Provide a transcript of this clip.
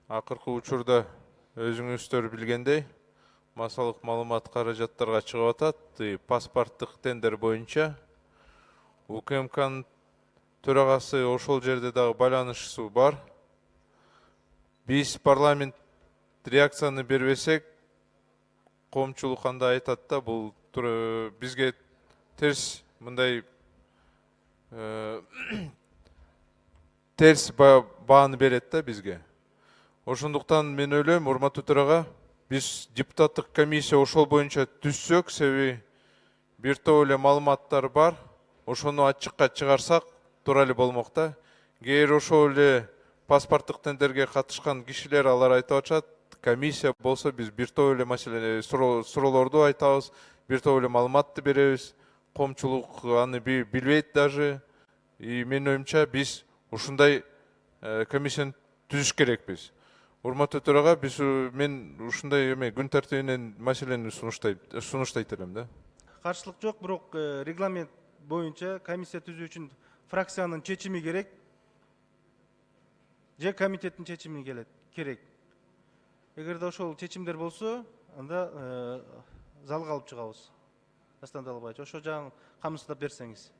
Акыркы учурда өзүңүздөр билгендей, массалык маалымат каражаттарга чыгып атат. Паспорттук тендер боюнча УКМКнын төрагасы ошол жерде дагы байланышчысы бар. Биз парламент реакцияны бербесек, коомчулук анда айтат да, бул бизге терс мындай терс бааны берет да бизге. Ошондуктан мен ойлойм, урматтуу төрага, биз депутаттык комиссия ошол боюнча түзсөк, себеби бир топ эле маалыматтар бар, ошону ачыкка чыгарсак туура эле болмок да. Кээ бир ошол эле паспорттук тендерге катышкан кишилер алар айтып атышат, комиссия болсо биз бир топ эле маселе суроолорду айтабыз, бир топ эле маалыматты беребиз, коомчулук аны билбейт даже. Менин оюмча биз ушундай комиссияны түзүш керекпиз. Урматтуу төрага, мен ушундай күн тартибинен маселени сунуштайт элем да. Каршылык жок, бирок регламент боюнча комиссия түзүү үчүн фракциянын чечими керек же комитеттин чечими керек. Эгерде ошол чечимдер болсо, анда залга алып чыгабыз. Дастан Далбаевич, ошо жагын камсыздап берсеңиз.